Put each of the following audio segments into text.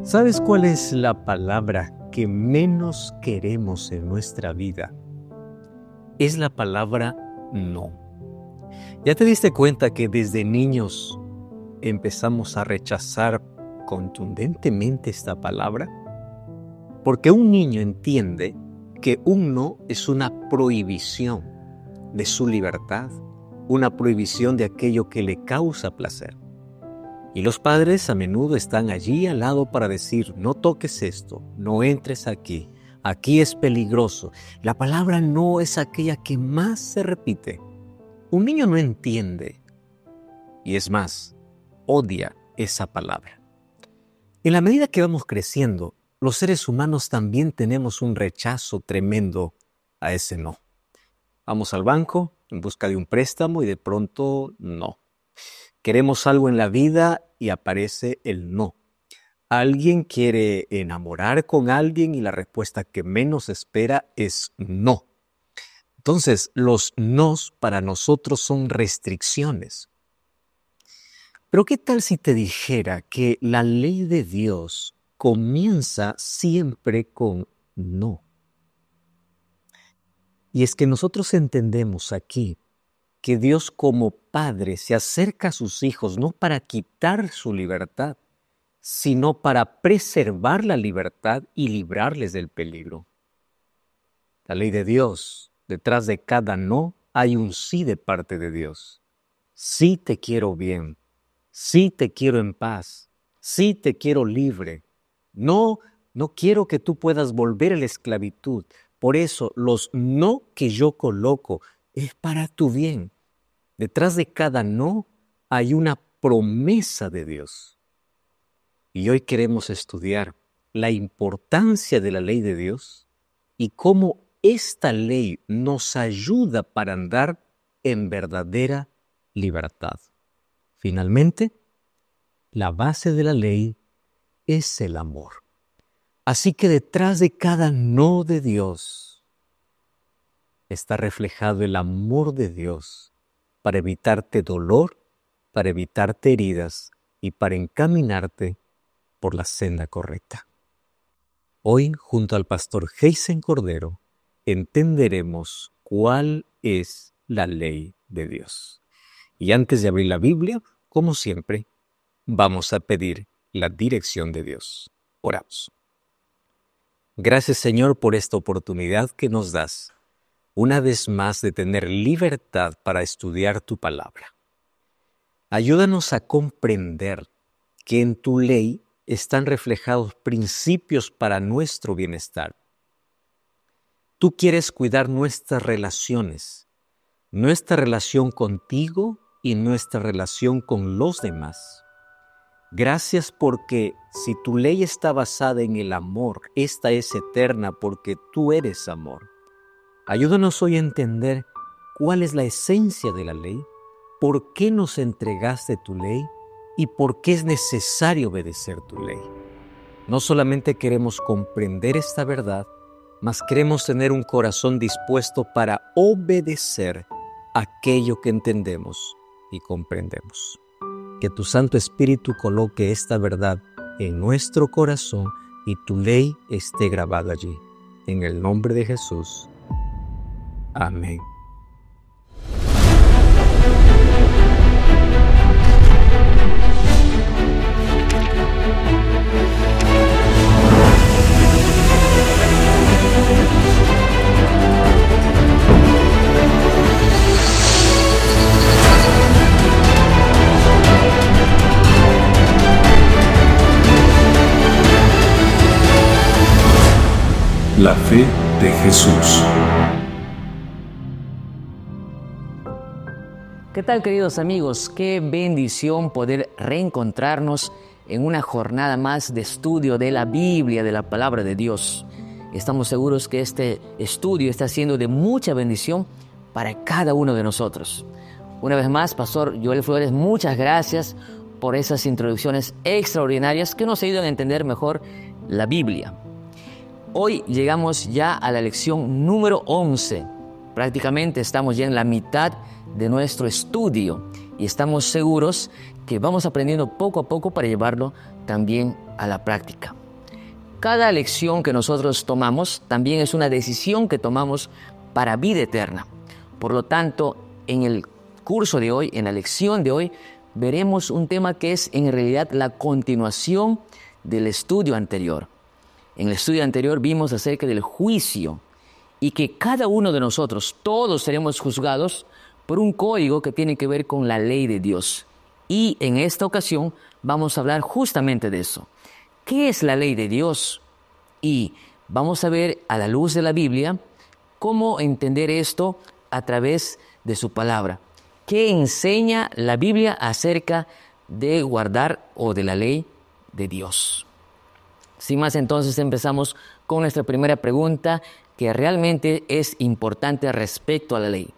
¿Sabes cuál es la palabra que menos queremos en nuestra vida? Es la palabra no. ¿Ya te diste cuenta que desde niños empezamos a rechazar contundentemente esta palabra? Porque un niño entiende que un no es una prohibición de su libertad, una prohibición de aquello que le causa placer. Y los padres a menudo están allí al lado para decir, no toques esto, no entres aquí, aquí es peligroso. La palabra no es aquella que más se repite. Un niño no entiende, y es más, odia esa palabra. En la medida que vamos creciendo, los seres humanos también tenemos un rechazo tremendo a ese no. Vamos al banco en busca de un préstamo y de pronto no. Queremos algo en la vida y aparece el no. Alguien quiere enamorar con alguien y la respuesta que menos espera es no. Entonces, los nos para nosotros son restricciones. Pero ¿qué tal si te dijera que la ley de Dios comienza siempre con no? Y es que nosotros entendemos aquí que Dios como Padre se acerca a sus hijos no para quitar su libertad, sino para preservar la libertad y librarles del peligro. La ley de Dios, detrás de cada no hay un sí de parte de Dios. Sí te quiero bien, sí te quiero en paz, sí te quiero libre. No quiero que tú puedas volver a la esclavitud. Por eso los no que yo coloco es para tu bien. Detrás de cada no hay una promesa de Dios. Y hoy queremos estudiar la importancia de la ley de Dios y cómo esta ley nos ayuda para andar en verdadera libertad. Finalmente, la base de la ley es el amor. Así que detrás de cada no de Dios está reflejado el amor de Dios para evitarte dolor, para evitarte heridas y para encaminarte por la senda correcta. Hoy, junto al pastor Heisen Cordero, entenderemos cuál es la ley de Dios. Y antes de abrir la Biblia, como siempre, vamos a pedir la dirección de Dios. Oramos. Gracias, Señor, por esta oportunidad que nos das, una vez más, de tener libertad para estudiar tu palabra. Ayúdanos a comprender que en tu ley están reflejados principios para nuestro bienestar. Tú quieres cuidar nuestras relaciones, nuestra relación contigo y nuestra relación con los demás. Gracias porque si tu ley está basada en el amor, esta es eterna porque tú eres amor. Ayúdanos hoy a entender cuál es la esencia de la ley, por qué nos entregaste tu ley y por qué es necesario obedecer tu ley. No solamente queremos comprender esta verdad, mas queremos tener un corazón dispuesto para obedecer aquello que entendemos y comprendemos. Que tu Santo Espíritu coloque esta verdad en nuestro corazón y tu ley esté grabada allí. En el nombre de Jesús. Amén. La fe de Jesús. ¿Qué tal, queridos amigos? Qué bendición poder reencontrarnos en una jornada más de estudio de la Biblia, de la Palabra de Dios. Estamos seguros que este estudio está siendo de mucha bendición para cada uno de nosotros. Una vez más, Pastor Joel Flores, muchas gracias por esas introducciones extraordinarias que nos ayudan a entender mejor la Biblia. Hoy llegamos ya a la lección número 11 Prácticamente estamos ya en la mitad de nuestro estudio y estamos seguros que vamos aprendiendo poco a poco para llevarlo también a la práctica. Cada lección que nosotros tomamos también es una decisión que tomamos para vida eterna. Por lo tanto, en el curso de hoy, en la lección de hoy, veremos un tema que es en realidad la continuación del estudio anterior. En el estudio anterior vimos acerca del juicio y que cada uno de nosotros, todos seremos juzgados por un código que tiene que ver con la ley de Dios. Y en esta ocasión vamos a hablar justamente de eso. ¿Qué es la ley de Dios? Y vamos a ver a la luz de la Biblia cómo entender esto a través de su palabra. ¿Qué enseña la Biblia acerca de guardar o de la ley de Dios? Sin más, entonces empezamos con nuestra primera pregunta, que realmente es importante respecto a la ley.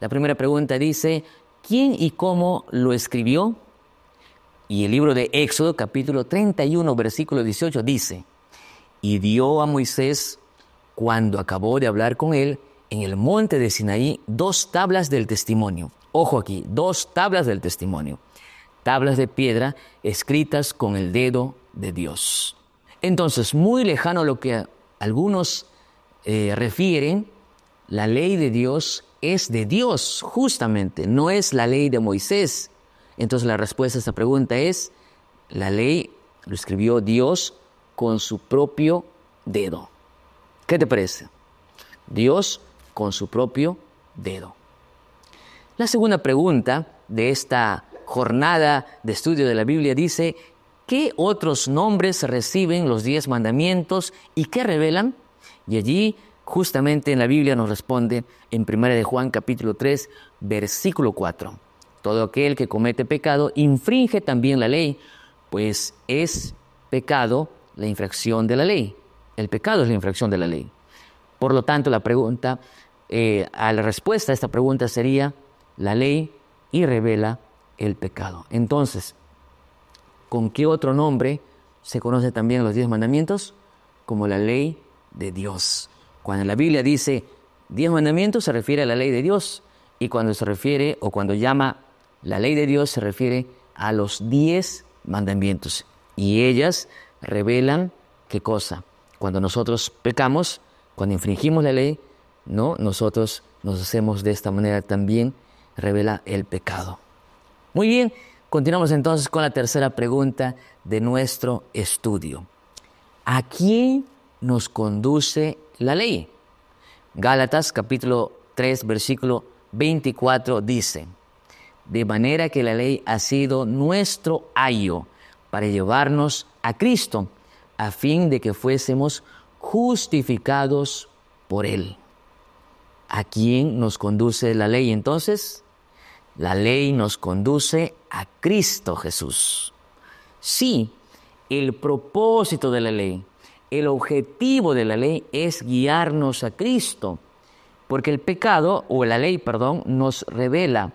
La primera pregunta dice, ¿quién y cómo lo escribió? Y el libro de Éxodo, capítulo 31, versículo 18, dice, y dio a Moisés, cuando acabó de hablar con él, en el monte de Sinaí, 2 tablas del testimonio. Ojo aquí, 2 tablas del testimonio. Tablas de piedra escritas con el dedo de Dios. Entonces, muy lejano a lo que algunos refieren, la ley de Dios es de Dios, justamente, no es la ley de Moisés. Entonces, la respuesta a esta pregunta es, la ley lo escribió Dios con su propio dedo. ¿Qué te parece? Dios con su propio dedo. La segunda pregunta de esta jornada de estudio de la Biblia dice, ¿qué otros nombres reciben los 10 mandamientos y qué revelan? Y allí, justamente en la Biblia nos responde en 1 de Juan capítulo 3, versículo 4. Todo aquel que comete pecado infringe también la ley, pues es pecado la infracción de la ley. El pecado es la infracción de la ley. Por lo tanto, la respuesta a esta pregunta sería la ley y revela el pecado. Entonces, ¿con qué otro nombre se conoce también los 10 mandamientos? Como la ley de Dios. Cuando la Biblia dice 10 mandamientos se refiere a la ley de Dios, y cuando se refiere o cuando llama la ley de Dios se refiere a los 10 mandamientos. Y ellas revelan ¿qué cosa? Cuando nosotros pecamos, cuando infringimos la ley, no, nosotros nos hacemos de esta manera también, revela el pecado. Muy bien, continuamos entonces con la tercera pregunta de nuestro estudio. ¿A quién nos conduce la ley? Gálatas capítulo 3, versículo 24 dice, de manera que la ley ha sido nuestro ayo para llevarnos a Cristo, a fin de que fuésemos justificados por Él. ¿A quién nos conduce la ley entonces? La ley nos conduce a Cristo Jesús. Sí, el propósito de la ley, el objetivo de la ley es guiarnos a Cristo, porque el pecado, o la ley, perdón, nos revela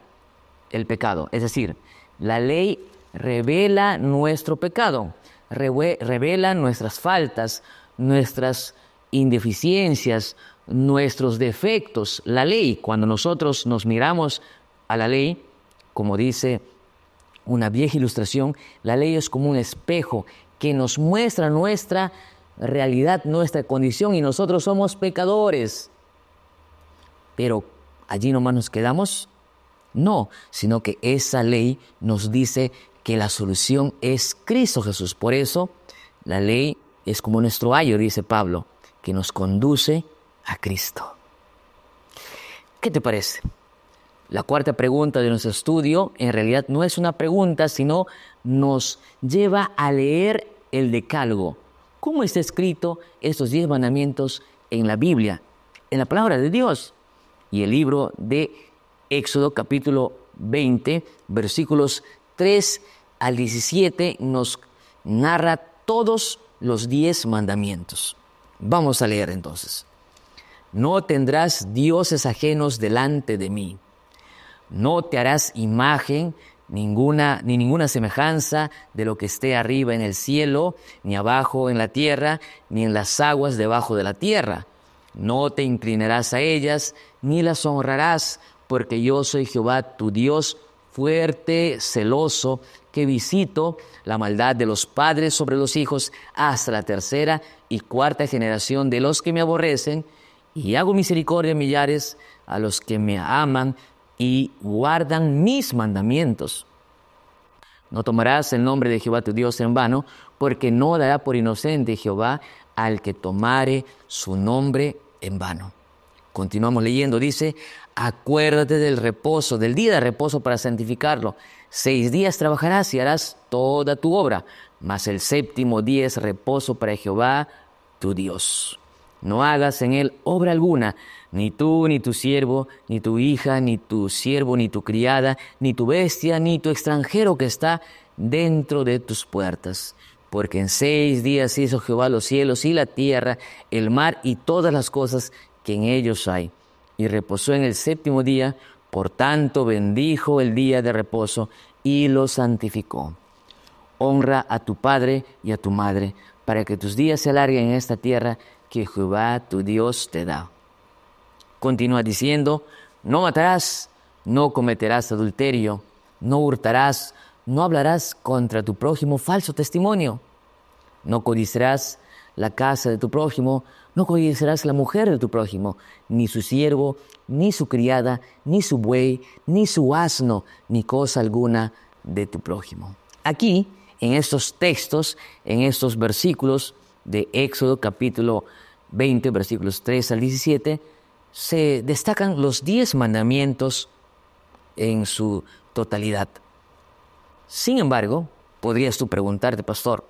el pecado. Es decir, la ley revela nuestro pecado, revela nuestras faltas, nuestras indeficiencias, nuestros defectos. La ley, cuando nosotros nos miramos a la ley, como dice una vieja ilustración, la ley es como un espejo que nos muestra nuestra realidad, nuestra condición, y nosotros somos pecadores. Pero allí nomás nos quedamos. No, sino que esa ley nos dice que la solución es Cristo Jesús. Por eso la ley es como nuestro ayo, dice Pablo, que nos conduce a Cristo. ¿Qué te parece? La cuarta pregunta de nuestro estudio en realidad no es una pregunta, sino nos lleva a leer el Decálogo. ¿Cómo está escrito estos 10 mandamientos en la Biblia, en la palabra de Dios? Y el libro de Éxodo capítulo 20, versículos 3 al 17 nos narra todos los 10 mandamientos. Vamos a leer entonces. No tendrás dioses ajenos delante de mí. No te harás imagen ni ninguna semejanza de lo que esté arriba en el cielo, ni abajo en la tierra, ni en las aguas debajo de la tierra. No te inclinarás a ellas, ni las honrarás, porque yo soy Jehová tu Dios, fuerte, celoso, que visito la maldad de los padres sobre los hijos hasta la tercera y cuarta generación de los que me aborrecen, y hago misericordia a millares a los que me aman y guardan mis mandamientos. No tomarás el nombre de Jehová tu Dios en vano, porque no dará por inocente Jehová al que tomare su nombre en vano. Continuamos leyendo, dice: acuérdate del reposo, del día de reposo para santificarlo. 6 días trabajarás y harás toda tu obra, mas el 7º día es reposo para Jehová tu Dios. No hagas en él obra alguna, ni tú, ni tu siervo, ni tu hija, ni tu siervo, ni tu criada, ni tu bestia, ni tu extranjero que está dentro de tus puertas. Porque en 6 días hizo Jehová los cielos y la tierra, el mar y todas las cosas que en ellos hay. Y reposó en el 7º día, por tanto bendijo el día de reposo y lo santificó. Honra a tu padre y a tu madre, para que tus días se alarguen en esta tierra que Jehová tu Dios te da. Continúa diciendo: no matarás, no cometerás adulterio, no hurtarás, no hablarás contra tu prójimo falso testimonio, no codiciarás la casa de tu prójimo, no codiciarás la mujer de tu prójimo, ni su siervo, ni su criada, ni su buey, ni su asno, ni cosa alguna de tu prójimo. Aquí, en estos textos, en estos versículos de Éxodo capítulo 20, versículos 3 al 17, se destacan los 10 mandamientos en su totalidad. Sin embargo, podrías tú preguntarte, pastor,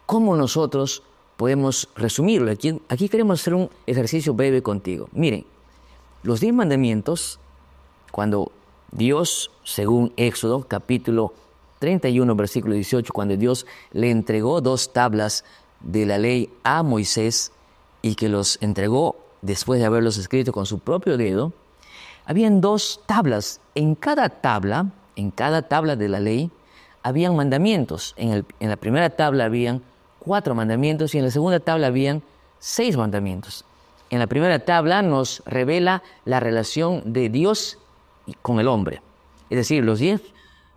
¿cómo nosotros podemos resumirlo? Aquí queremos hacer un ejercicio breve contigo. Miren, los 10 mandamientos, cuando Dios, según Éxodo capítulo 31, versículo 18, cuando Dios le entregó 2 tablas de la ley a Moisés y que los entregó después de haberlos escrito con su propio dedo, habían 2 tablas. En cada tabla de la ley, habían mandamientos. En la primera tabla habían 4 mandamientos y en la segunda tabla habían 6 mandamientos. En la primera tabla nos revela la relación de Dios con el hombre. Es decir,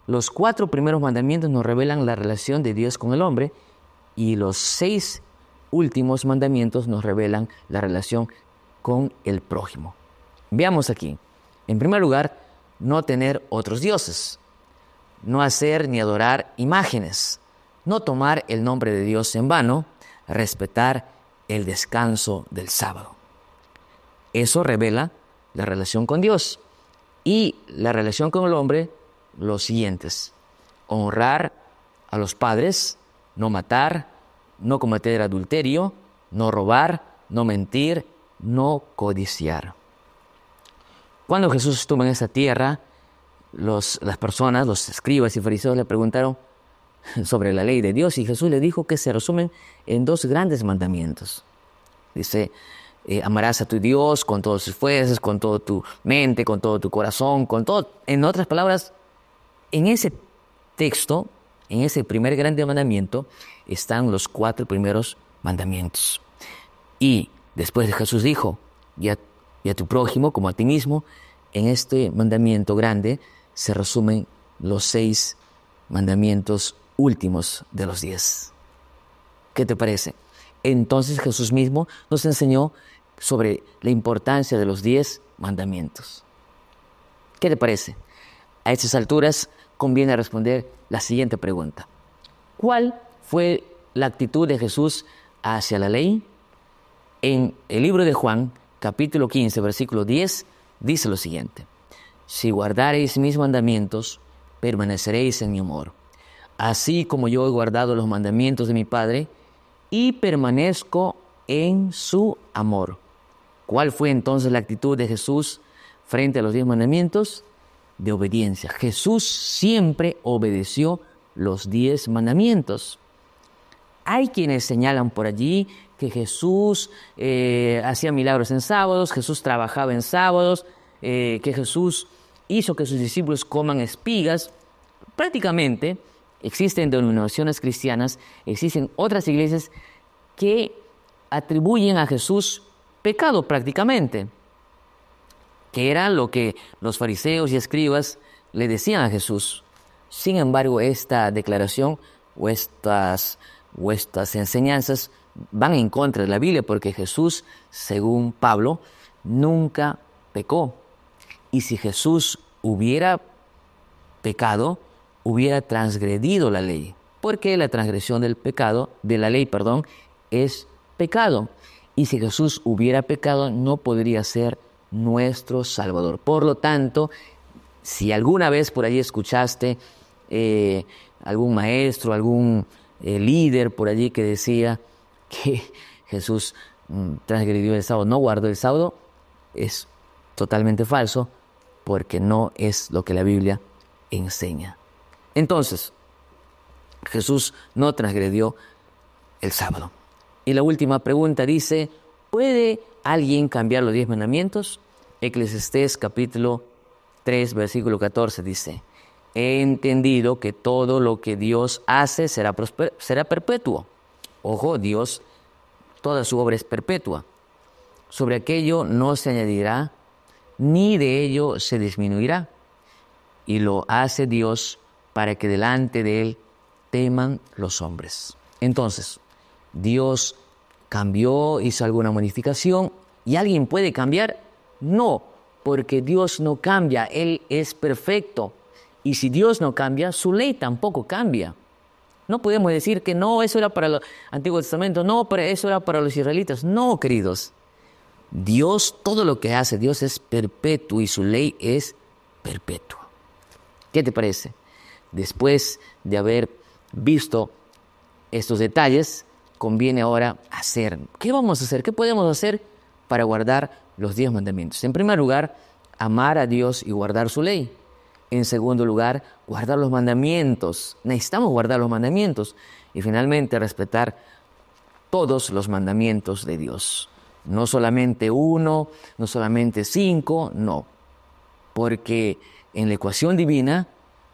los 4 primeros mandamientos nos revelan la relación de Dios con el hombre y los 6 últimos mandamientos nos revelan la relación con el prójimo. Veamos aquí. En primer lugar, no tener otros dioses, no hacer ni adorar imágenes, no tomar el nombre de Dios en vano, respetar el descanso del sábado. Eso revela la relación con Dios. Y la relación con el hombre, los siguientes: honrar a los padres, no matar, no cometer adulterio, no robar, no mentir, no codiciar. Cuando Jesús estuvo en esta tierra, las personas, los escribas y fariseos le preguntaron sobre la ley de Dios y Jesús le dijo que se resumen en 2 grandes mandamientos. Dice: amarás a tu Dios con todas tus fuerzas, con toda tu mente, con todo tu corazón, con todo. En otras palabras, en ese texto, en ese primer grande mandamiento, están los 4 primeros mandamientos. Y después Jesús dijo: y a tu prójimo como a ti mismo. En este mandamiento grande se resumen los 6 mandamientos últimos de los 10. ¿Qué te parece? Entonces Jesús mismo nos enseñó sobre la importancia de los 10 mandamientos. ¿Qué te parece? A estas alturas conviene responder la siguiente pregunta: ¿cuál fue la actitud de Jesús hacia la ley? En el libro de Juan, capítulo 15, versículo 10, dice lo siguiente: si guardareis mis mandamientos, permaneceréis en mi amor, así como yo he guardado los mandamientos de mi Padre y permanezco en su amor. ¿Cuál fue entonces la actitud de Jesús frente a los 10 mandamientos? De obediencia. Jesús siempre obedeció los 10 mandamientos. Hay quienes señalan por allí que Jesús hacía milagros en sábados, Jesús trabajaba en sábados, que Jesús hizo que sus discípulos coman espigas. Prácticamente existen denominaciones cristianas, existen otras iglesias que atribuyen a Jesús pecado prácticamente, que era lo que los fariseos y escribas le decían a Jesús. Sin embargo, esta declaración o estas enseñanzas van en contra de la Biblia, porque Jesús, según Pablo, nunca pecó. Y si Jesús hubiera pecado, hubiera transgredido la ley, porque la transgresión de la ley, es pecado. Y si Jesús hubiera pecado, no podría ser nuestro Salvador. Por lo tanto, si alguna vez por allí escuchaste algún maestro, algún líder por allí que decía que Jesús transgredió el sábado, no guardó el sábado, es totalmente falso, porque no es lo que la Biblia enseña. Entonces, Jesús no transgredió el sábado. Y la última pregunta dice, ¿puede alguien cambiar los 10 mandamientos? Eclesiastés capítulo 3, versículo 14 dice, he entendido que todo lo que Dios hace será perpetuo. Ojo, Dios, toda su obra es perpetua. Sobre aquello no se añadirá, ni de ello se disminuirá. Y lo hace Dios para que delante de Él teman los hombres. Entonces, Dios cambió, hizo alguna modificación, ¿y alguien puede cambiar? No, porque Dios no cambia, Él es perfecto. Y si Dios no cambia, su ley tampoco cambia. No podemos decir que no, eso era para el Antiguo Testamento, no, pero eso era para los israelitas. No, queridos. Dios, todo lo que hace, Dios es perpetuo y su ley es perpetua. ¿Qué te parece? Después de haber visto estos detalles, conviene ahora hacer. ¿Qué vamos a hacer? ¿Qué podemos hacer para guardar los 10 mandamientos? En primer lugar, amar a Dios y guardar su ley. En segundo lugar, guardar los mandamientos. Necesitamos guardar los mandamientos. Y finalmente, respetar todos los mandamientos de Dios. No solamente 1, no solamente 5, no. Porque en la ecuación divina,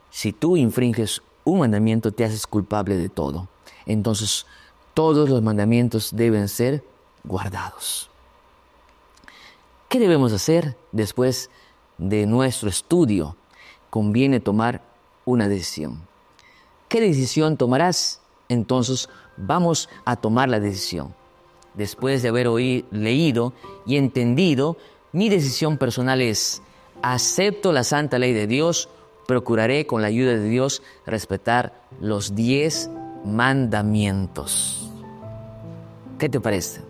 si tú infringes un mandamiento, te haces culpable de todo. Entonces, todos los mandamientos deben ser guardados. ¿Qué debemos hacer después de nuestro estudio? Conviene tomar una decisión. ¿Qué decisión tomarás? Entonces, vamos a tomar la decisión. Después de haber leído y entendido, mi decisión personal es: acepto la santa ley de Dios, procuraré con la ayuda de Dios respetar los 10 mandamientos. ¿Qué te parece?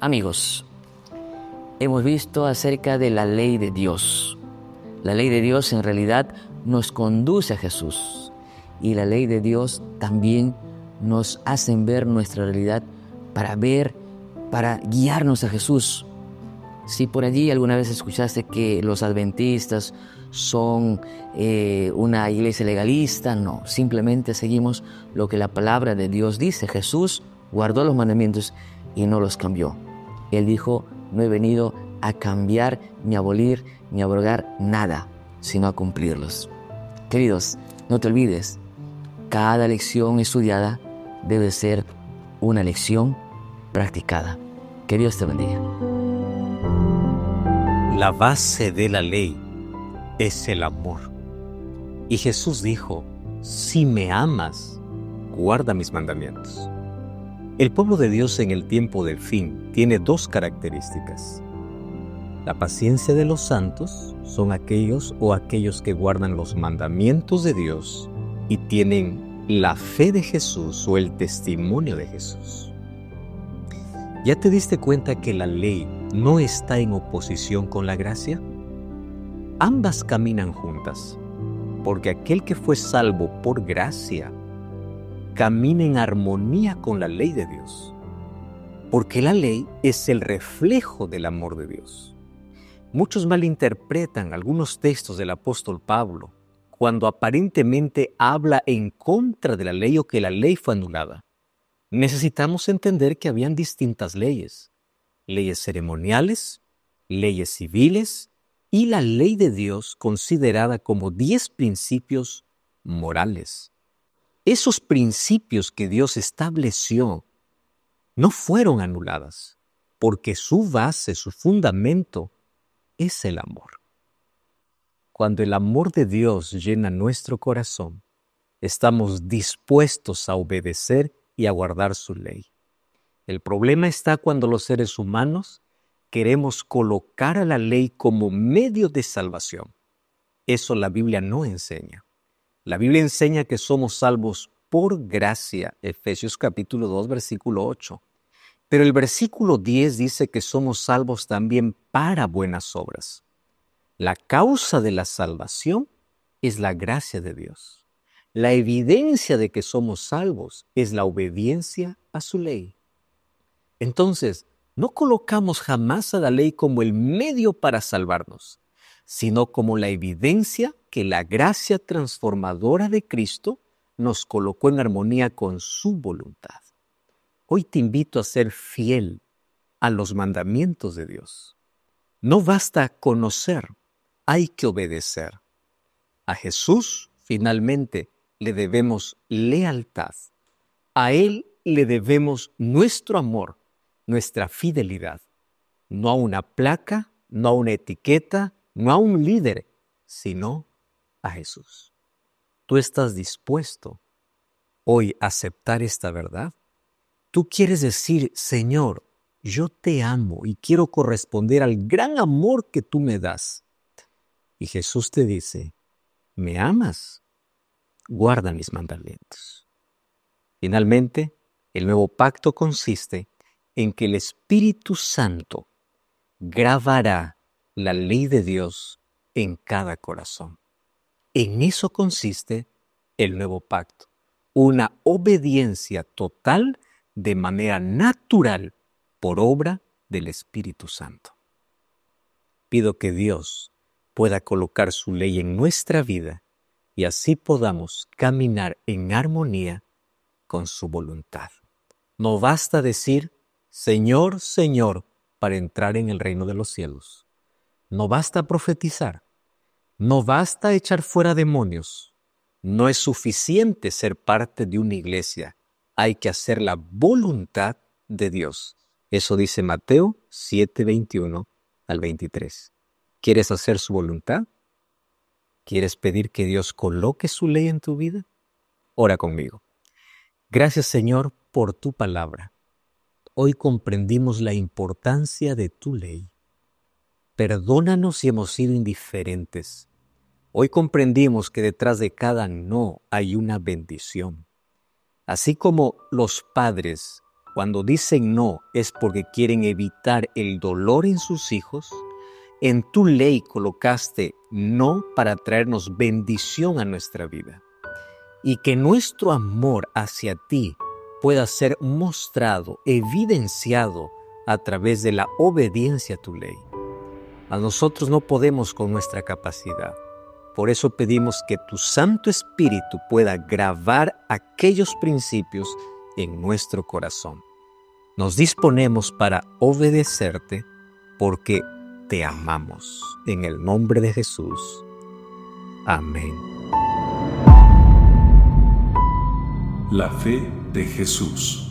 Amigos, hemos visto acerca de la ley de Dios. La ley de Dios en realidad nos conduce a Jesús. Y la ley de Dios también nos hace ver nuestra realidad para guiarnos a Jesús. Si por allí alguna vez escuchaste que los adventistas son una iglesia legalista, no, simplemente seguimos lo que la palabra de Dios dice. Jesús guardó los mandamientos y no los cambió. Él dijo, no he venido a cambiar, ni a abolir, ni a abrogar nada, sino a cumplirlos. Queridos, no te olvides, cada lección estudiada debe ser una lección practicada. Que Dios te bendiga. La base de la ley es el amor. Y Jesús dijo, si me amas, guarda mis mandamientos. El pueblo de Dios en el tiempo del fin tiene 2 características. La paciencia de los santos son aquellos que guardan los mandamientos de Dios y tienen la fe de Jesús o el testimonio de Jesús. ¿Ya te diste cuenta que la ley no está en oposición con la gracia? Ambas caminan juntas, porque aquel que fue salvo por gracia camina en armonía con la ley de Dios, porque la ley es el reflejo del amor de Dios. Muchos malinterpretan algunos textos del apóstol Pablo cuando aparentemente habla en contra de la ley o que la ley fue anulada. Necesitamos entender que habían distintas leyes: leyes ceremoniales, leyes civiles y la ley de Dios considerada como 10 principios morales. Esos principios que Dios estableció no fueron anuladas, porque su base, su fundamento, es el amor. Cuando el amor de Dios llena nuestro corazón, estamos dispuestos a obedecer y a guardar su ley. El problema está cuando los seres humanos queremos colocar a la ley como medio de salvación. Eso la Biblia no enseña. La Biblia enseña que somos salvos por gracia, Efesios capítulo 2, versículo 8. Pero el versículo 10 dice que somos salvos también para buenas obras. La causa de la salvación es la gracia de Dios. La evidencia de que somos salvos es la obediencia a su ley. Entonces, no colocamos jamás a la ley como el medio para salvarnos, sino como la evidencia que la gracia transformadora de Cristo nos colocó en armonía con su voluntad. Hoy te invito a ser fiel a los mandamientos de Dios. No basta conocer, hay que obedecer. A Jesús, finalmente, le debemos lealtad. A Él le debemos nuestro amor, nuestra fidelidad. No a una placa, no a una etiqueta, no a un líder, sino a Jesús. ¿Tú estás dispuesto hoy a aceptar esta verdad? ¿Tú quieres decir, Señor, yo te amo y quiero corresponder al gran amor que tú me das? Y Jesús te dice, ¿me amas? Guarda mis mandamientos. Finalmente, el nuevo pacto consiste en que el Espíritu Santo grabará la ley de Dios en cada corazón. En eso consiste el nuevo pacto, una obediencia total de manera natural por obra del Espíritu Santo. Pido que Dios pueda colocar su ley en nuestra vida y así podamos caminar en armonía con su voluntad. No basta decir, Señor, Señor, para entrar en el reino de los cielos. No basta profetizar. No basta echar fuera demonios. No es suficiente ser parte de una iglesia. Hay que hacer la voluntad de Dios. Eso dice Mateo 7, 21 al 23. ¿Quieres hacer su voluntad? ¿Quieres pedir que Dios coloque su ley en tu vida? Ora conmigo. Gracias, Señor, por tu palabra. Hoy comprendimos la importancia de tu ley. Perdónanos si hemos sido indiferentes. Hoy comprendimos que detrás de cada no hay una bendición. Así como los padres, cuando dicen no, es porque quieren evitar el dolor en sus hijos, en tu ley colocaste no para traernos bendición a nuestra vida. Y que nuestro amor hacia ti pueda ser mostrado, evidenciado a través de la obediencia a tu ley. A nosotros no podemos con nuestra capacidad. Por eso pedimos que tu Santo Espíritu pueda grabar aquellos principios en nuestro corazón. Nos disponemos para obedecerte porque te amamos. En el nombre de Jesús. Amén. La fe de Jesús.